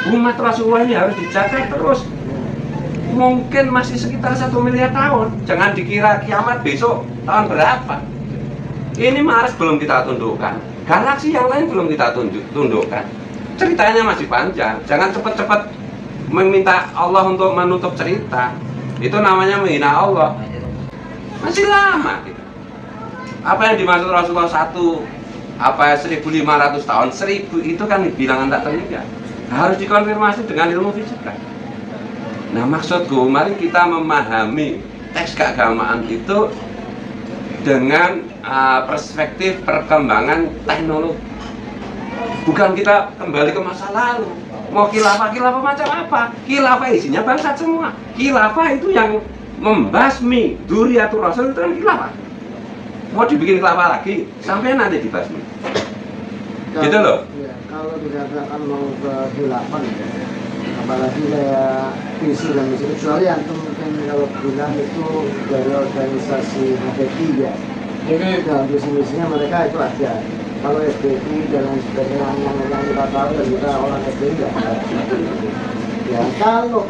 Umat Rasulullah ini harus dijaga terus. Mungkin masih sekitar 1 miliar tahun. Jangan dikira kiamat besok tahun berapa. Ini Mars belum kita tundukkan, galaksi yang lain belum kita tundukkan. Ceritanya masih panjang. Jangan cepat-cepat meminta Allah untuk menutup cerita. Itu namanya menghina Allah. Masih lama kita. Apa yang dimaksud Rasulullah 1500 tahun, 1000 itu kan bilangan tak terhingga. Harus dikonfirmasi dengan ilmu fisika. Nah, maksudku mari kita memahami teks keagamaan itu dengan perspektif perkembangan teknologi. Bukan kita kembali ke masa lalu. Mau khilafah macam apa? Khilafah isinya bangsat semua. Khilafah itu yang membasmi Dzurriyyatur Rasul, itu kan khilafah. Mau dibikin khilafah lagi, sampai nanti dibasmi. Gitu loh. Ya, kalau dikatakan mau ke khilafah, apalagi kayak visi dan misi, kecuali antum mungkin kalau bilang itu dari organisasi HTI ya, ini dalam visi misinya mereka itu ada. Kalau FPI dan lain sebagainya yang kita tahu dan kita orang FPI nggak ada. Ya, kalau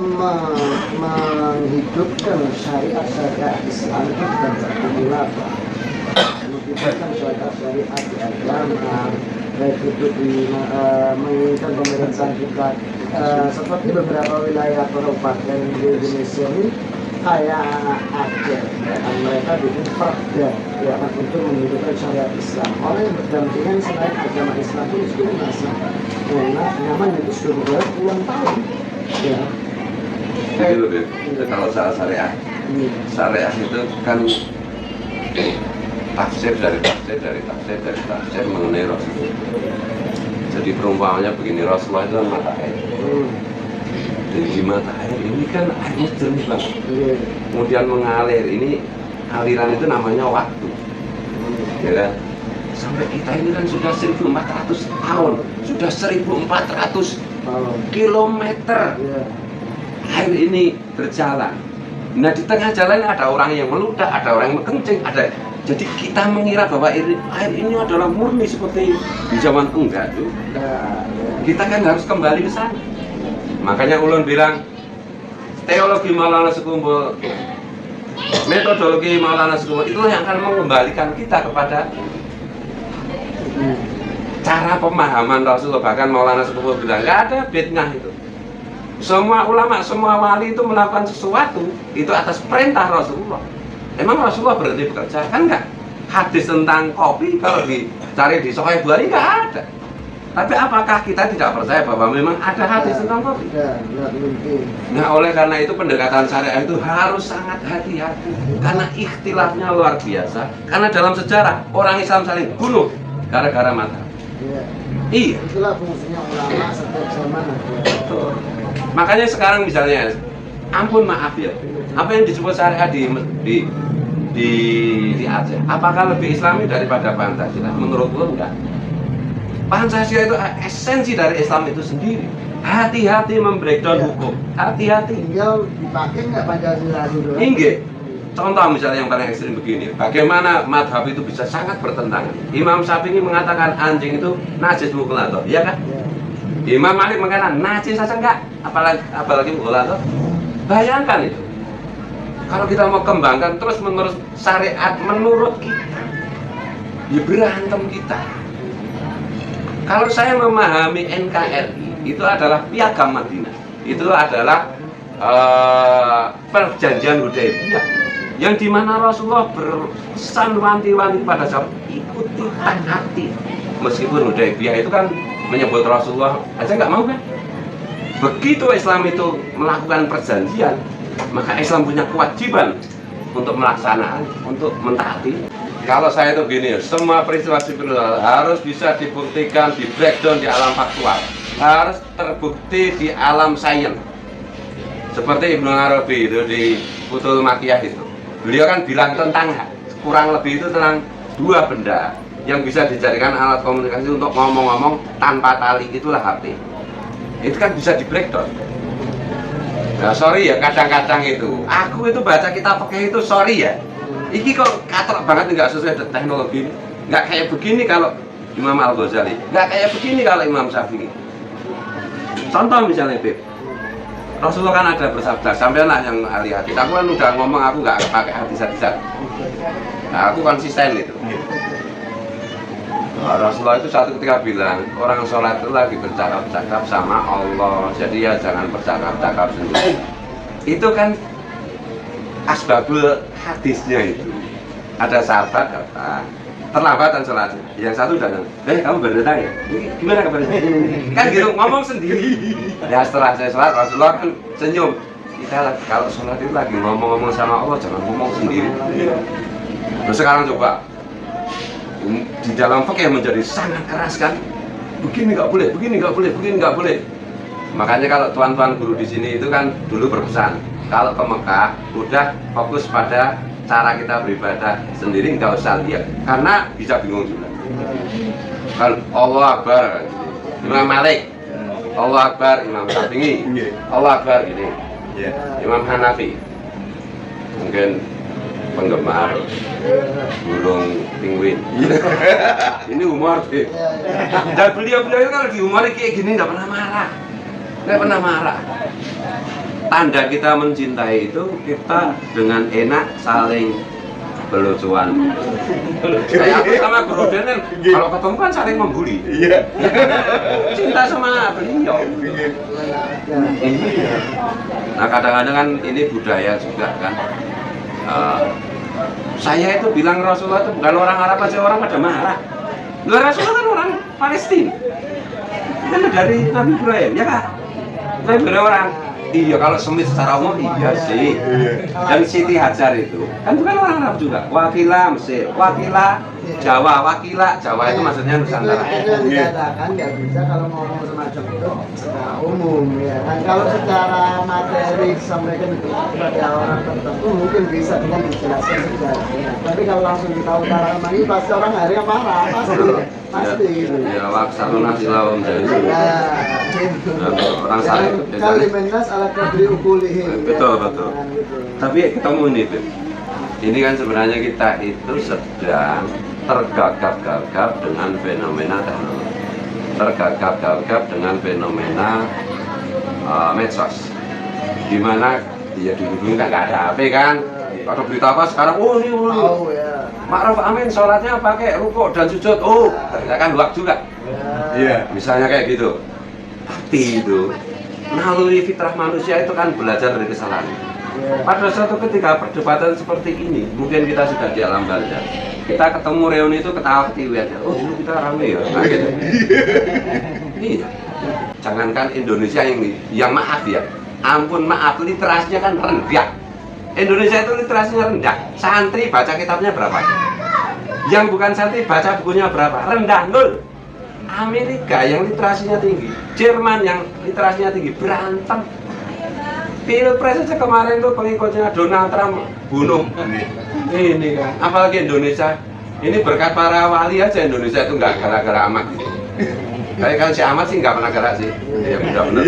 menghidupkan syariat Islam itu bukan berarti khilafah. Menghidupkan syariat di agama, baik itu menginginkan pemerintahan kita seperti beberapa wilayah kabupaten di Indonesia ini kayak Aceh, dan mereka bikin perda ya kan untuk menghidupkan syariat Islam. Orang yang berdampingan selain agama Islam itu sudah merasa enak, nyaman, itu sudah beberapa puluhan tahun. Ya. Jadi loh, kalau soal syariah itu kan tafsir dari tafsir mengenai Rasulullah. Jadi perumpamannya begini, Rasulullah itu mata air. Dan di mata air ini kan airnya jernih banget. Kemudian mengalir, ini aliran itu namanya waktu. Ya kan? Sampai kita ini kan sudah 1400 tahun, sudah 1400 kilometer air ini berjalan. Nah, di tengah jalan ada orang yang meludah, ada orang yang mengencing, ada. Jadi kita mengira bahwa air ini adalah murni seperti di zaman enggak tuh. Kita kan harus kembali ke sana. Makanya ulun bilang teologi Maulana Sekumbul, metodologi Maulana Sekumbul itulah yang akan mengembalikan kita kepada cara pemahaman Rasulullah. Bahkan Maulana Sekumbul bilang nggak ada bid'ah itu. Semua ulama, semua wali itu melakukan sesuatu itu atas perintah Rasulullah. Emang Rasulullah berhenti bekerja? Kan enggak. Hadis tentang kopi kalau dicari di Sahih Bukhari nggak ada. Tapi apakah kita tidak percaya bahwa memang ada hadis tentang kopi? Nggak mungkin. Nah, oleh karena itu pendekatan syariah itu harus sangat hati-hati. Karena ikhtilafnya luar biasa. Karena dalam sejarah orang Islam saling bunuh gara-gara mata. Iya. Itulah fungsinya ulama setiap zaman. Betul. Makanya sekarang misalnya, ampun maaf ya, apa yang disebut syariah di Aceh, apakah lebih Islami daripada Pancasila? Menurut lo enggak. Pancasila itu esensi dari Islam itu sendiri. Hati-hati membreakdown hukum. Hati-hati. Tinggal dipakai nggak Pancasila itu? Inggih. Contoh misalnya yang paling ekstrim begini, bagaimana madhab itu bisa sangat bertentangan. Imam Syafi'i mengatakan anjing itu najis mukhladah, ya kan? Imam Malik mengatakan najis saja enggak, apalagi mukhladah. Bayangkan itu. Kalau kita mau kembangkan terus menerus syariat menurut kita, ya berantem kita. Kalau saya memahami NKRI itu adalah Piagam Madinah, itu adalah perjanjian Hudaybiyah yang dimana Rasulullah berpesan wanti-wanti pada sahabat ikuti taati. Meskipun Hudaybiyah itu kan menyebut Rasulullah aja nggak mau kan. Begitu Islam itu melakukan perjanjian, maka Islam punya kewajiban untuk melaksanakan, untuk mentaati. Kalau saya itu gini, semua peristiwa spiritual harus bisa dibuktikan, di breakdown di alam faktual, harus terbukti di alam sains. Seperti Ibnu Arabi itu di Futhul Makkiyah itu, beliau kan bilang tentang kurang lebih itu tentang dua benda yang bisa dijadikan alat komunikasi untuk ngomong-ngomong tanpa tali, itulah HP. Itu kan bisa di breakdown. Nah, sorry ya, kadang-kadang itu aku itu baca kitab fikih itu sorry ya, iki kok katrok banget, nggak sesuai dengan teknologi ini. Nggak kayak begini kalau Imam Al-Ghazali, nggak kayak begini kalau Imam Syafi'i. Contoh misalnya Beb, Rasulullah kan ada bersabda, sampailah yang ahli hadis. Aku kan udah ngomong, aku nggak pakai hadis-hadisan. Nah, aku konsisten itu. Nah, Rasulullah itu satu ketika bilang, orang sholat itu lagi bercakap-cakap sama Allah. Jadi ya jangan bercakap-cakap sendiri. Itu kan asbabul hadisnya itu. Ada sahabat kata, terlambatan sholatnya. Yang satu datang, kamu baru datang ya? Gimana kabarnya? Kan gitu, ngomong sendiri. Ya setelah saya sholat, Rasulullah kan senyum. Kita kalau sholat itu lagi ngomong-ngomong sama Allah, jangan ngomong sendiri. Terus sekarang coba, di dalam fikih menjadi sangat keras kan? Begini nggak boleh, begini nggak boleh, begini nggak boleh. Makanya kalau tuan-tuan guru di sini itu kan dulu berpesan, kalau ke Mekah udah fokus pada cara kita beribadah sendiri, nggak usah lihat, karena bisa bingung juga. Kan Allah Akbar, Imam Malik, Allah Akbar, Imam Syafi'i, Allah Akbar gini, Imam Hanafi, mungkin penggemar burung penguin. Ini humor deh. Dan beliau-beliau itu kalau dihumori kayak gini nggak pernah marah, nggak pernah marah. Tanda kita mencintai itu kita dengan enak saling belusuan. Kayak aku sama Bro Den kan kalau ketemu kan saling membuli. Cinta sama beliau. Nah kadang-kadang kan ini budaya juga kan. Saya itu bilang Rasulullah itu bukan orang Arab aja, orang pada marah. Rasulullah kan orang Palestina. Kan dari Nabi Ibrahim, ya Kak? Ibrahim benar orang. Iya, kalau semit secara umum iya sih. Dan Siti Hajar itu kan bukan orang Arab juga. Wakila Mesir, wakila Jawa, wakila Jawa itu maksudnya Nusantara. Itu dikatakan nggak bisa kalau ngomong semacam itu secara umum ya. Dan kalau secara materi disampaikan kepada orang tertentu mungkin bisa dengan dijelaskan sejarahnya. Tapi kalau langsung kita utarakan lagi pasti orang akhirnya marah, pasti. Ya, waksaluna silawum jadi. Orang saling Kalimenas ala kadri ukulihim. Betul. Tapi ketemu ini, Beb. Ini kan sebenarnya kita itu sedang tergagap-gagap dengan fenomena teknologi, tergagap-gagap dengan fenomena medsos, dimana dia dulu nggak ada HP kan, ada berita apa sekarang, ini Ma'ruf Amin sholatnya pakai rukuk dan sujud, kan hoax juga, misalnya kayak gitu. Tapi itu naluri fitrah manusia itu kan belajar dari kesalahan. Pada suatu ketika perdebatan seperti ini, mungkin kita sudah di alam barzah. Kita ketemu reuni itu ketawa ketiwi aja. Dulu kita rame ya. Nah, gitu. Iya. Jangankan Indonesia yang maaf ya. Ampun maaf, literasinya kan rendah. Indonesia itu literasinya rendah. Santri baca kitabnya berapa? Yang bukan santri baca bukunya berapa? Rendah, nol. Amerika yang literasinya tinggi, Jerman yang literasinya tinggi, berantem. Pilpres aja kemarin tuh pengikutnya Donald Trump bunuh. Ini kan, apalagi Indonesia. Ini berkat para wali aja Indonesia itu nggak gara-gara amat gitu. Kayak kan si Ahmad sih nggak pernah gerak sih. Ya benar-benar.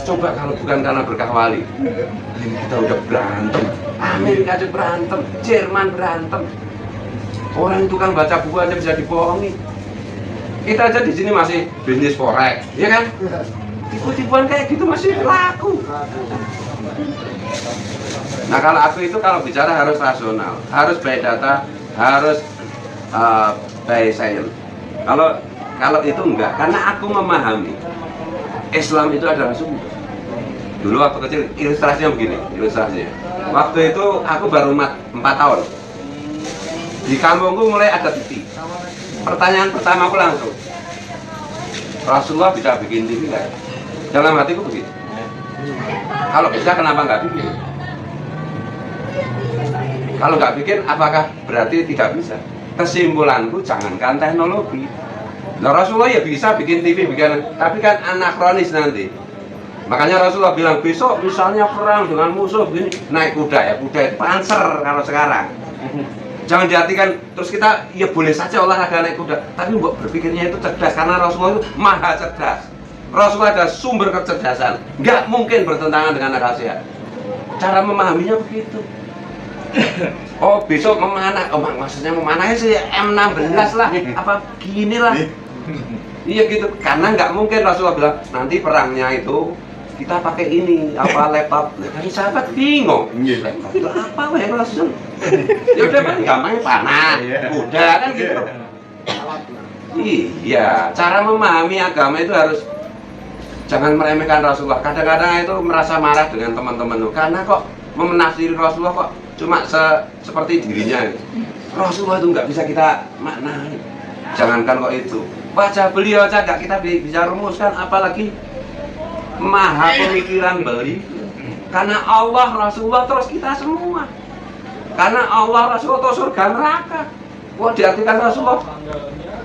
Coba kalau bukan karena berkah wali, ini kita udah berantem. Amerika aja berantem, Jerman berantem. Orang itu kan baca buku aja bisa dibohongi. Kita aja di sini masih bisnis forex, ya kan? Tipu-tipuan kayak gitu masih laku. Nah kalau aku itu kalau bicara harus rasional, harus by data, harus by science. Kalau itu enggak, karena aku memahami Islam itu adalah sumber. Dulu waktu kecil ilustrasinya begini, ilustrasinya. Waktu itu aku baru 4 tahun. Di kampungku mulai ada TV. Pertanyaan pertama aku langsung, Rasulullah bisa bikin TV nggak? Dalam hatiku begitu. Kalau bisa kenapa nggak bikin? Kalau nggak bikin, apakah berarti tidak bisa? Kesimpulanku jangankan teknologi. Nah Rasulullah ya bisa bikin TV, tapi kan anakronis nanti. Makanya Rasulullah bilang besok misalnya perang dengan musuh begini, naik kuda ya, kuda itu panser kalau sekarang. Jangan diartikan terus kita ya boleh saja olahraga naik kuda, tapi mbok berpikirnya itu cerdas karena Rasulullah itu maha cerdas. Rasulullah ada sumber kecerdasan, nggak mungkin bertentangan dengan akal sehat. Cara memahaminya begitu. Oh besok memanah, maksudnya memanahnya sih M16 lah, apa gini lah. Iya gitu, karena nggak mungkin Rasulullah bilang nanti perangnya itu kita pakai ini apa laptop. Nah, kan sahabat bingung. Laptop itu apa weh Rasul? Ya udah paling gampangnya panah, udah kan gitu. Iya, cara memahami agama itu harus jangan meremehkan Rasulullah. Kadang-kadang itu merasa marah dengan teman-teman lu karena kok menafsiri Rasulullah kok cuma seperti dirinya. Rasulullah itu nggak bisa kita maknai. Jangankan kok itu, wajah beliau aja nggak kita bisa rumuskan, apalagi maha pemikiran beliau. Karena Allah Rasulullah terus kita semua. Karena Allah Rasulullah terus surga neraka. Kok diartikan Rasulullah?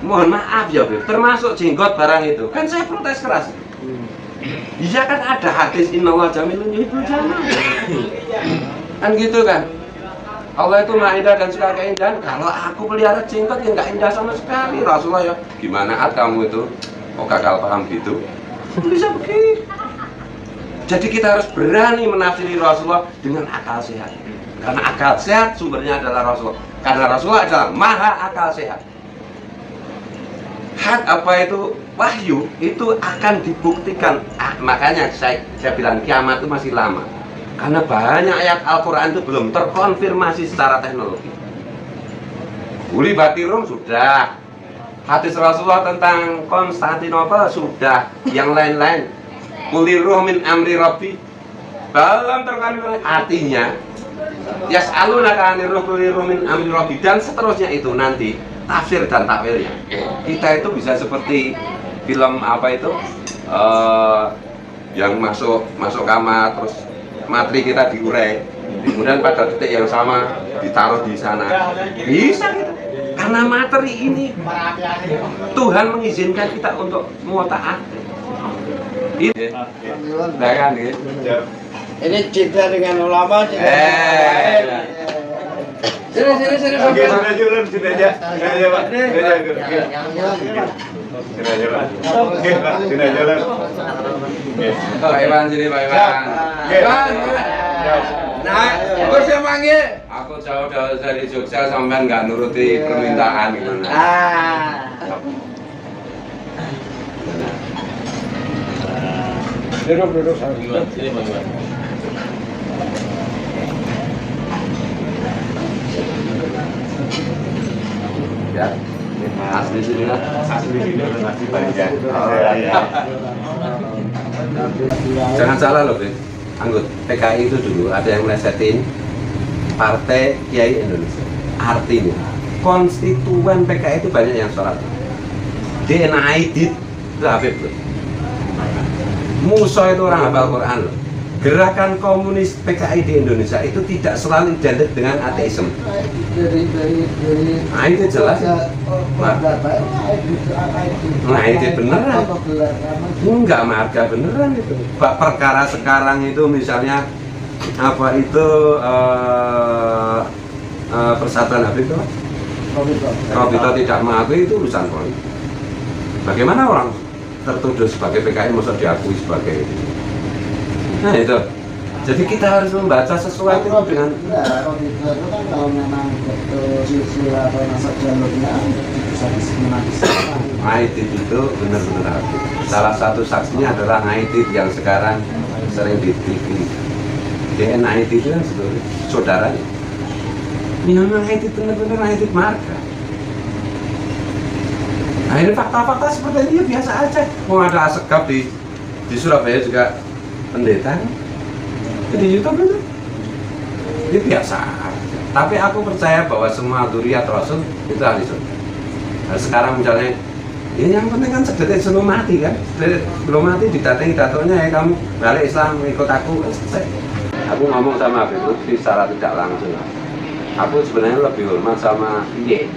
Mohon maaf ya Beb, termasuk jenggot barang itu. Kan saya protes keras. Iya kan ada hadis innallaha jamilun yuhibbul jamal. Kan gitu kan. Allah itu maha indah dan suka keindahan. Kalau aku pelihara jenggot ya nggak indah sama sekali. Rasulullah ya, gimana kamu itu? Kok gagal paham gitu? Bisa begitu. Jadi kita harus berani menafsiri Rasulullah dengan akal sehat. Karena akal sehat sumbernya adalah Rasulullah. Karena Rasulullah adalah maha akal sehat. Hak apa itu wahyu itu akan dibuktikan. Makanya saya bilang kiamat itu masih lama. Karena banyak ayat Al-Quran itu belum terkonfirmasi secara teknologi. Uli Batirum sudah, hadis Rasulullah tentang Konstantinopel sudah, yang lain-lain Uli ruh min amri rabbi belum terkonfirmasi. Artinya yas'alunaka anir ruh uli ruh min amri rabbi dan seterusnya itu nanti tafsir dan takwilnya. Kita itu bisa seperti film apa itu yang masuk kamar terus materi kita diurai, kemudian pada titik yang sama ditaruh di sana. Bisa gitu. Karena materi ini Tuhan mengizinkan kita untuk muata'at. Itu kan gitu. Ini cinta dengan ulama. Sini aja. Pak Iwan sini Pak Iwan. Nah, gue siapa manggil? Aku jauh dari Jogja sampai nggak nuruti permintaan gimana? Duduk. Sini Bang Iwan. Ya, asli sini lah. Jangan salah loh, Beb. Anggota PKI itu dulu ada yang melesetin Partai Kiai Indonesia. Artinya konstituen PKI itu banyak yang sholat. DNA Aidit itu Habib loh. Musa itu orang hafal Quran loh. Gerakan komunis PKI di Indonesia itu tidak selalu identik dengan ateisme. Nah itu jelas. Nah itu beneran. Enggak marga beneran itu. Perkara sekarang itu misalnya apa itu Persatuan Habib itu? Robito tidak mengakui itu urusan politik. Bagaimana orang tertuduh sebagai PKI masa diakui sebagai itu? Nah itu, jadi kita harus membaca sesuatu dengan Robito itu kan kalau memang betul silsilah atau nasab jalurnya bisa diskriminasikan. Aidit itu benar-benar Habib. Salah satu saksinya adalah Aidit yang sekarang sering di TV. DNA Aidit itu kan saudaranya. Yang Aidit benar-benar Aidit marga. Nah ini fakta-fakta seperti ini ya biasa aja. Mau ada Asegaf di Surabaya juga pendeta di YouTube itu biasa aja. Tapi aku percaya bahwa semua dzurriyyat Rasul itu ahli surga. Nah, sekarang misalnya ya yang penting kan sedetik sebelum mati kan, sebelum mati didatangi datonya ya kamu balik Islam ikut aku selesai. Aku ngomong sama Habib Lutfi secara tidak langsung. Aku sebenarnya lebih hormat sama Iye,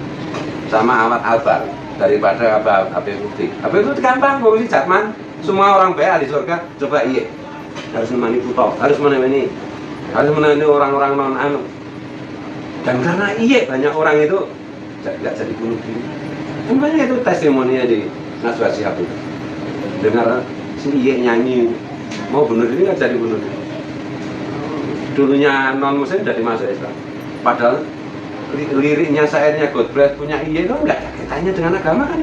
sama Ahmad Albar daripada Habib Lutfi. Habib Lutfi kan bang, ngurusi Jatman, semua orang baik ahli surga, coba Iye harus menemani Kuto, harus menemani orang-orang non anu. Dan karena Iye banyak orang itu nggak jadi bunuh diri. Kan banyak itu testimoninya di Najwa Shihab itu. Dengar si Iye nyanyi mau bunuh diri nggak jadi bunuh diri. Dulunya non muslim jadi masuk Islam. Padahal liriknya, syairnya God Bless punya Iye itu nggak ada kaitannya dengan agama kan.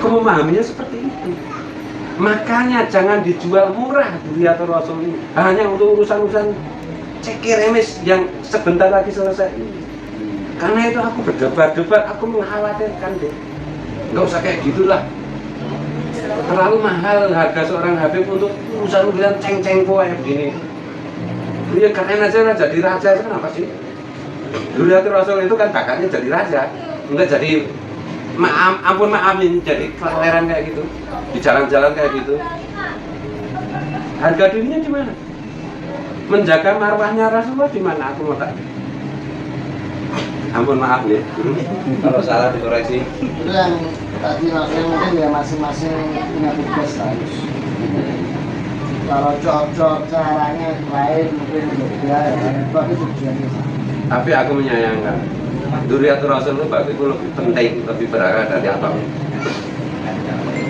Aku memahaminya seperti itu. Makanya jangan dijual murah Dzurriyyatur Rasul ini hanya untuk urusan-urusan cekiremis yang sebentar lagi selesai ini. Karena itu aku berdebat-debat, aku mengkhawatirkan deh. Nggak usah kayak gitulah. Terlalu mahal harga seorang Habib untuk urusan-urusan ceng-cengko kayak begini. Dia keren aja jadi raja, itu kenapa sih? Dzurriyyatur Rasul itu kan bakatnya jadi raja, enggak jadi ampun maafin jadi keleran kayak gitu, di jalan-jalan kayak gitu. Harga dirinya di mana? Menjaga marwahnya Rasulullah di mana? Aku mau tak. Ampun maaf nih, kalau salah dikoreksi. Itu yang tadi maksudnya mungkin ya masing-masing punya tugas harus. Kalau cocok caranya lain mungkin berbeda ya, tapi tujuannya sama. Tapi aku menyayangkan Dzurriyyatur Rasul itu bagiku lebih penting, lebih berharga dari apapun.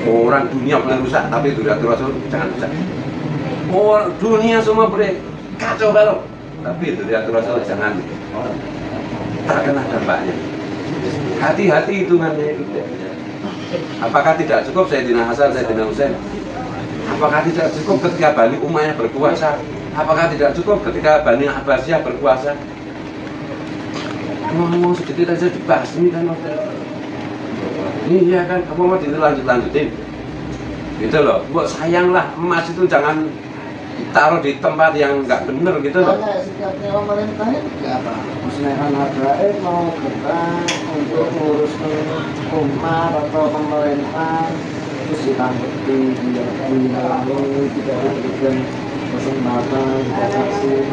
Orang dunia boleh rusak, tapi Dzurriyyatur Rasul jangan rusak. Orang dunia semua boleh kacau balau, tapi Dzurriyyatur Rasul jangan terkena dampaknya. Hati-hati hitungannya itu. Apakah tidak cukup Sayyidina Hasan, Sayyidina Husain? Apakah tidak cukup ketika Bani Umayyah berkuasa? Apakah tidak cukup ketika Bani Abbasiyah berkuasa? Ngomong sedikit aja dibasmi kan waktu itu. Iya kan, apa mau dilanjut-lanjutin? Gitu loh, buat sayanglah emas itu jangan ditaruh di tempat yang nggak bener gitu loh. Karena sikapnya pemerintah itu apa? Musnahan habaib mau gerak untuk ngurus umat atau pemerintah terus ditanggapi dihilangi, tidak diberikan kesempatan, tidak vaksin.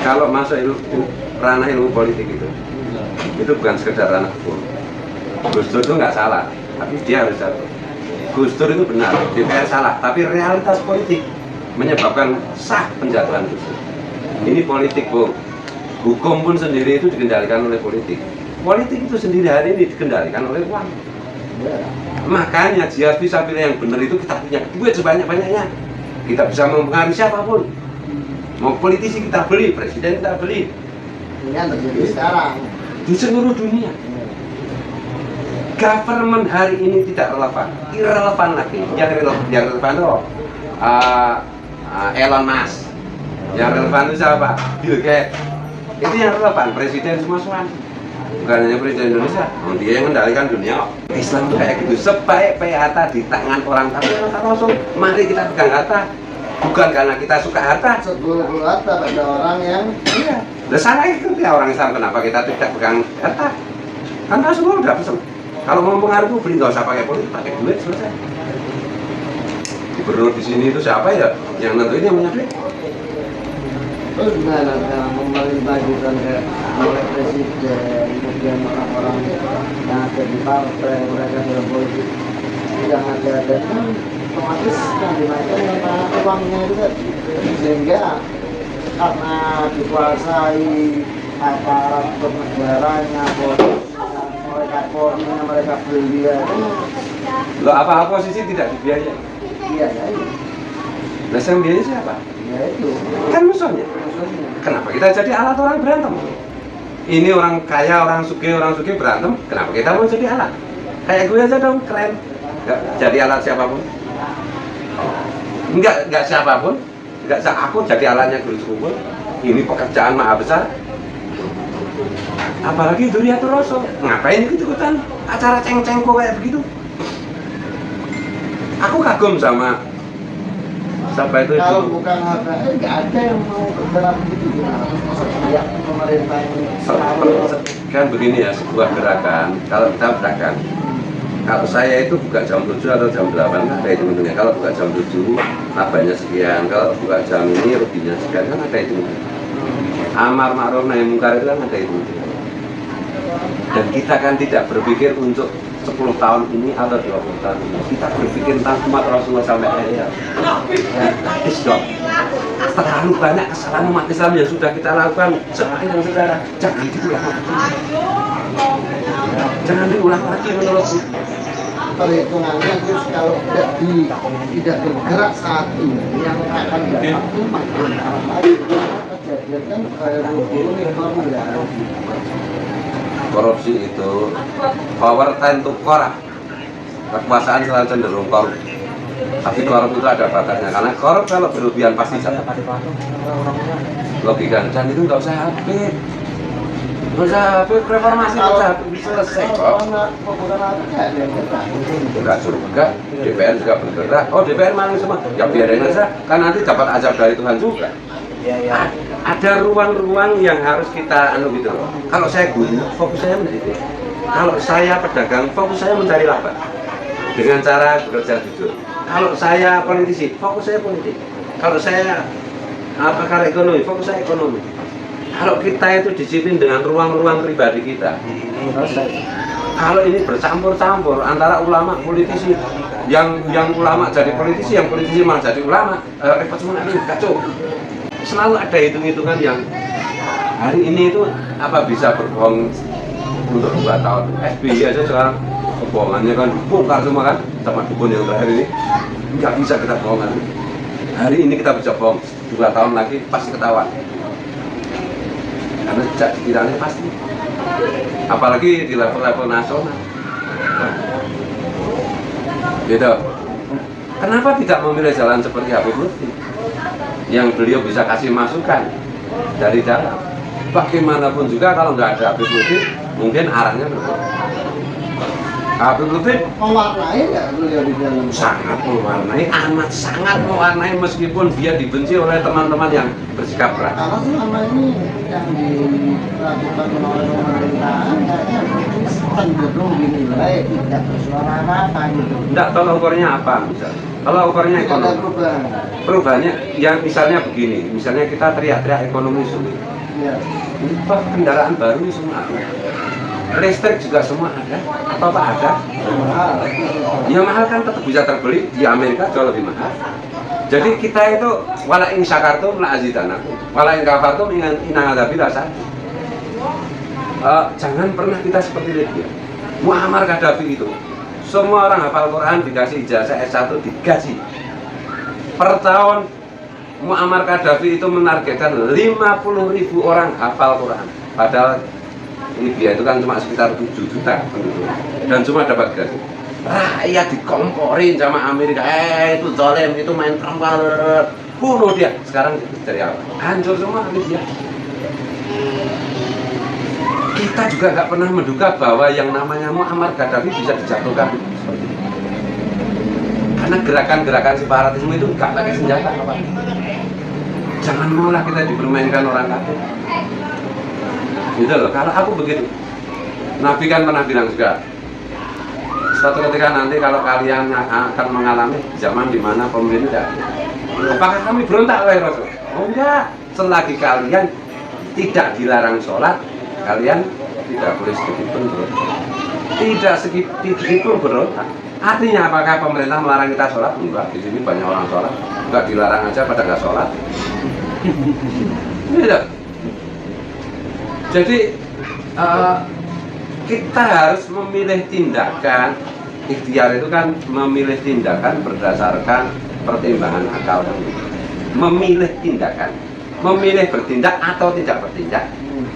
Kalau masuk ranah ilmu politik itu bukan sekedar ranah hukum. Gus Dur itu nggak salah, tapi dia harus jatuh. Gus Dur itu benar, DPR salah, tapi realitas politik menyebabkan sah penjatuhan Gus Dur. Ini politik, Bu. Hukum pun sendiri itu dikendalikan oleh politik. Politik itu sendiri hari ini dikendalikan oleh uang. Makanya jihad fisabilillah yang benar itu kita punya duit sebanyak-banyaknya. Kita bisa mempengaruhi siapapun. Mau politisi kita beli, presiden kita beli. Ini yang terjadi sekarang Di seluruh dunia. Government hari ini tidak relevan, irrelevan lagi. Yang relevan itu Elon Musk. Yang relevan itu siapa? Bill Gates. Itu yang relevan, presiden semua. Bukan hanya presiden Indonesia, dia yang mengendalikan dunia. Islam itu kayak gitu, sebaik-baik harta di tangan orang, tapi Rasul, mari kita pegang harta. Bukan karena kita suka harta. sebelum harta pada orang yang Iya. Nah, salah itu ya orang Islam, kenapa kita tidak pegang harta? Kan Rasulullah udah pesan. Kalau mau mempengaruhi beli, nggak usah pakai politik, pakai duit selesai. Gubernur di sini itu siapa ya? Yang nentuin yang punya duit. terus gimana sekarang pemerintah juga kayak oleh presiden, kemudian orang-orang yang ada di partai, mereka dalam politik yang ada dan kan otomatis yang dinaikkan karena uangnya itu kan, sehingga karena dikuasai aparat bernegaranya, mereka beli ya Loh, apa posisi tidak dibiayai? iya ya Nah, yang biayai siapa? ya itu Kan musuhnya. Kenapa kita jadi alat orang berantem? Ini orang kaya, orang sugih berantem. Kenapa kita mau jadi alat? Kayak gue aja dong, keren. Nggak jadi alat siapapun. Enggak siapapun. Enggak aku jadi alatnya Gus Dur. Ini pekerjaan maha besar. Apalagi Dzurriyyatur Rasul. Ngapain ikut-ikutan acara ceng-cengko kayak begitu? Aku kagum sama siapa itu? kalau bukan harga nggak ada yang mau bergerak begitu gimana terus masa pihak pemerintah ini Kan begini ya, sebuah gerakan, kalau kita gerakan, kalau saya itu buka jam 7 atau jam 8 kan ada hitung-hitungnya. Kalau buka jam 7 labanya sekian, kalau buka jam ini ruginya sekian, kan ada hitung-hitungnya. Amar ma'ruf nahi munkar itu kan ada hitung-hitungnya. Dan kita kan tidak berpikir untuk 10 tahun ini atau 20 tahun ini. Kita berpikir tentang umat Rasulullah sampai akhir. Habis dong. Terlalu banyak kesalahan umat Islam yang sudah kita lakukan. Saudara, jangan diulang lagi. Jangan diulang lagi menurutku. perhitungannya terus kalau tidak bergerak saat ini yang akan datang itu makin lagi kejadian kan Korupsi itu power time to corrupt. kekuasaan selalu cenderung korup. Tapi korup itu ada batasnya, karena korup kalau berlebihan pasti jatuh. Logika, dan itu nggak usah habis. Nggak usah habis, reformasi nggak usah habis, selesai kok. Enggak juga, DPR juga bergerak. Oh DPR maling semua, ya biarin aja, kan nanti dapat azab dari Tuhan juga. Ada ruang-ruang yang harus kita gitu loh. Kalau saya guru, fokus saya mendidik. Kalau saya pedagang, fokus saya mencari laba dengan cara bekerja jujur. Kalau saya politisi, fokus saya politik. Kalau saya pakar ekonomi, fokus saya ekonomi. Kalau kita itu disiplin dengan ruang-ruang pribadi kita, kalau ini bercampur-campur antara ulama politisi, yang ulama jadi politisi, yang politisi malah jadi ulama, repot semua ini kacau. Selalu ada hitung-hitungan yang hari ini itu apa bisa berbohong untuk 2 tahun. SBY aja sekarang kebohongannya kan bongkar semua kan, sama dukun yang terakhir ini nggak bisa kita bohongan. Hari ini kita bisa bohong, 2 tahun lagi pasti ketahuan. Karena jejak digitalnya pasti, apalagi di level-level nasional. Gitu. Kenapa tidak memilih jalan seperti Habib Lutfi yang beliau bisa kasih masukan dari dalam? Bagaimanapun juga kalau nggak ada Habib Lutfi, mungkin arahnya berbeda. Habib Lutfi Mewarnai nggak beliau di dalam? sangat mewarnai, amat sangat mewarnai, meskipun dia dibenci oleh teman-teman yang bersikap keras. Karena selama ini yang dilakukan oleh pemerintahan kayaknya cenderung dinilai tidak bersuara apa gitu. Enggak tahu ukurnya apa misalnya. Kalau ukurnya Tidak ada ekonomi, perubahan. perubahannya yang misalnya begini, misalnya kita teriak-teriak ekonomi sulit. Ya. Toh kendaraan baru semua ada. Listrik juga semua ada, atau apa ada? Mahal. Yang mahal kan tetap bisa terbeli di Amerika jauh lebih mahal. Jadi kita itu wala in syakartum la azidanakum, wala in kafartum inna adzabi lasad. Jangan pernah kita seperti Libya. Muammar Gaddafi itu, semua orang hafal Quran dikasih ijazah S1 digaji. Per tahun Muammar Gaddafi itu menargetkan 50.000 orang hafal Quran. Padahal Libya itu kan cuma sekitar 7 juta penduduk dan cuma dapat gaji. Rakyat dikomporin sama Amerika, itu zalim, itu main perempuan, bunuh dia. Sekarang itu dari apa? Hancur semua Libya. Kita juga nggak pernah menduga bahwa yang namanya Muammar Gaddafi bisa dijatuhkan seperti itu. Karena gerakan-gerakan separatisme itu nggak pakai senjata, Pak. Jangan maulah kita dipermainkan orang kafir. Gitu loh, kalau aku begitu. Nabi kan pernah bilang juga, suatu ketika nanti kalau kalian akan mengalami zaman di mana pemerintah, apakah kami berontak wahai Rasul? Oh enggak, selagi kalian tidak dilarang sholat, kalian tidak boleh sedikit pun berontak. Tidak sedikit pun berontak. Artinya apakah pemerintah melarang kita sholat? Enggak, di sini banyak orang sholat, enggak dilarang aja pada nggak sholat. Tidak. Jadi kita harus memilih tindakan. Ikhtiar itu kan memilih tindakan berdasarkan pertimbangan akal. Memilih tindakan, memilih bertindak atau tidak bertindak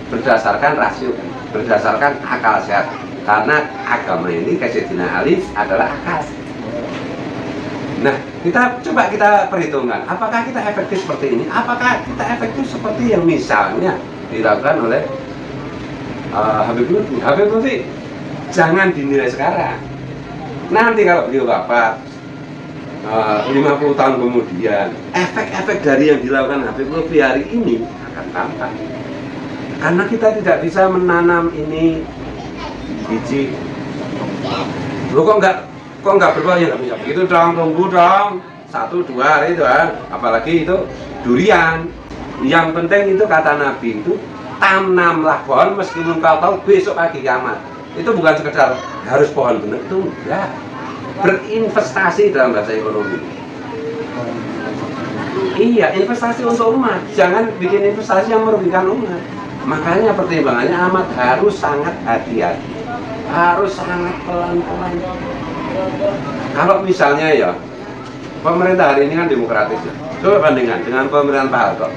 berdasarkan rasio, berdasarkan akal sehat. Karena agama ini Sayyidina Ali adalah akal. Nah, kita perhitungkan, apakah kita efektif seperti ini? Apakah kita efektif seperti yang misalnya dilakukan oleh Habib Lutfi? Habib Lutfi jangan dinilai sekarang. Nanti kalau beliau wafat 50 tahun kemudian, efek-efek dari yang dilakukan Habib Lutfi hari ini akan tampak. Karena kita tidak bisa menanam ini biji. Lo kok nggak berbuah, ya nggak bisa begitu dong, tunggu dong 1-2 hari itu kan. Apalagi itu durian. Yang penting itu kata Nabi itu, tanamlah pohon meskipun kau tahu besok pagi kiamat. Itu bukan sekedar harus pohon benar, itu enggak. Berinvestasi dalam bahasa ekonomi. Iya, investasi untuk umat. Jangan bikin investasi yang merugikan umat. Makanya pertimbangannya amat harus sangat hati-hati. Harus sangat pelan-pelan. Kalau misalnya ya, pemerintah hari ini kan demokratis ya. Coba bandingkan dengan pemerintahan Pak Harto.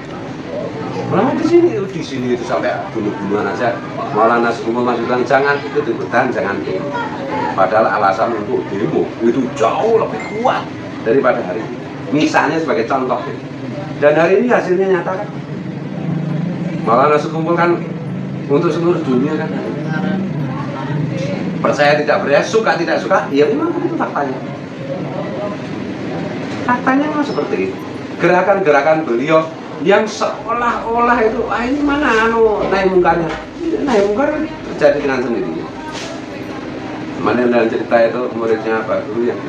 Malah di sini itu sampai bunuh-bunuhan aja. Maulana Sukumbul masukkan jangan ikut ikutan, jangan demo. Padahal alasan untuk demo itu jauh lebih kuat daripada hari ini. Misalnya sebagai contoh, dan hari ini hasilnya nyata kan. Maulana Sukumbul kan untuk seluruh dunia kan. Percaya tidak percaya, suka tidak suka, ya memang itu faktanya. Faktanya memang seperti itu. Gerakan-gerakan beliau yang seolah-olah itu, ini mana naik mungkarnya. Naik mungkar terjadi dengan sendirinya. Kemarin dalam cerita itu muridnya Pak Guru yang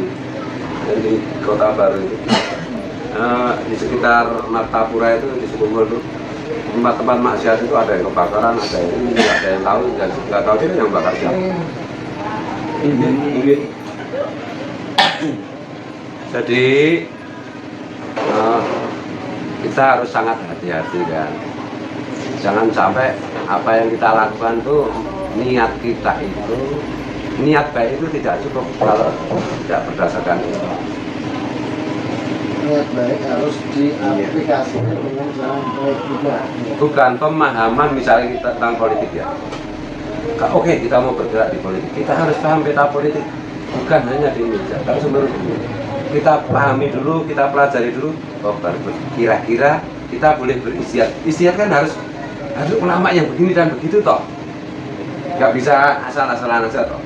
di Kota Baru itu, di sekitar Martapura itu di Sukumbul itu, tempat-tempat maksiat itu ada yang kebakaran, ada yang ini, ada yang tahu, nggak tahu dia yang bakar siapa. Jadi kita harus sangat hati-hati kan. Jangan sampai apa yang kita lakukan tuh niat kita itu, niat baik itu tidak cukup kalau tidak berdasarkan itu. Niat baik harus diaplikasikan dengan jalan baik juga. Bukan pemahaman misalnya kita tentang politik ya. Oke, kita mau bergerak di politik, kita harus paham peta politik. Bukan hanya di Indonesia, tapi seluruh dunia. Kita pahami dulu, kita pelajari dulu. Oh, kira-kira kita boleh beristiad. Istiad kan harus ulama yang begini dan begitu toh. Gak bisa asal-asalan aja toh.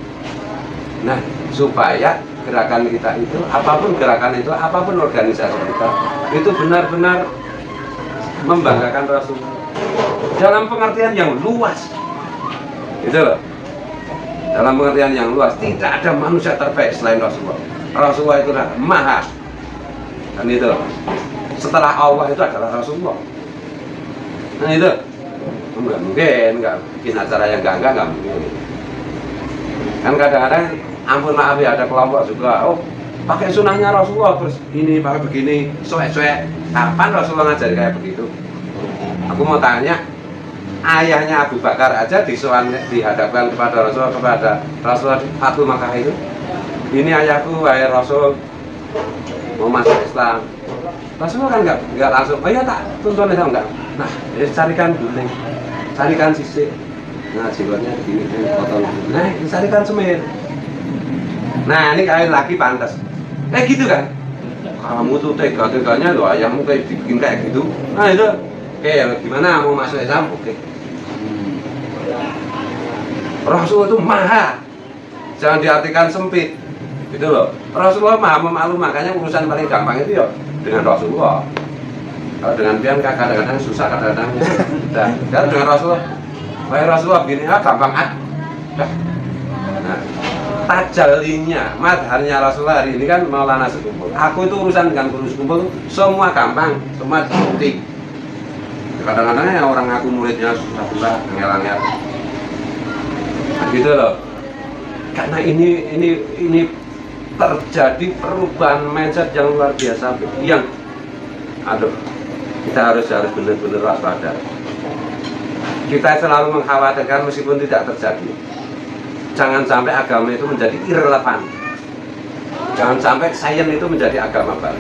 Nah, supaya gerakan kita itu, apapun gerakan itu, apapun organisasi kita, itu benar-benar membanggakan Rasul dalam pengertian yang luas. Itu loh. Dalam pengertian yang luas, tidak ada manusia terbaik selain Rasulullah. Rasulullah itu adalah maha. Dan itu loh. Setelah Allah itu adalah Rasulullah. Nah itu enggak mungkin, enggak bikin acara yang enggak mungkin. Kan kadang-kadang, ampun maaf ya, ada kelompok juga, oh pakai sunahnya Rasulullah, terus ini pakai begini, soek-soek. Kapan Rasulullah ngajari kayak begitu? Aku mau tanya, ayahnya Abu Bakar aja dihadapkan kepada Rasulullah Fatu Makkah itu. Ini ayahku, wahai Rasul, mau masuk Islam. Rasulullah kan enggak langsung, oh iya tak, tuntun Islam enggak. Nah, carikan guling, carikan sisik. Nah, jiwanya begini, potong. Nah, carikan semir. Nah, ini kalian laki pantas. Gitu kan? Kamu tuh tega-teganya loh, ayahmu kayak dibikin kayak gitu. Nah itu, oke, gimana mau masuk Islam? Oke. Rasul itu maha, jangan diartikan sempit. Gitu loh. Rasulullah maha memaklum, makanya urusan paling gampang itu ya dengan Rasulullah. Kalau dengan pian kadang-kadang susah, kadang-kadang mudah. Kalau dengan Rasulullah, wahai Rasulullah begini, gampang dah. Nah, tajalinya, madharnya Rasulullah hari ini kan Maulana Sukumbul. Aku itu urusan dengan Guru Sukumbul, semua gampang, semua diikuti. Kadang-kadang ya orang aku muridnya susah-susah, ngel-ngel. Nah, gitu loh. Karena ini terjadi perubahan mindset yang luar biasa, yang kita harus benar-benar waspada. Kita selalu mengkhawatirkan meskipun tidak terjadi. Jangan sampai agama itu menjadi irrelevan. Jangan sampai sains itu menjadi agama baru.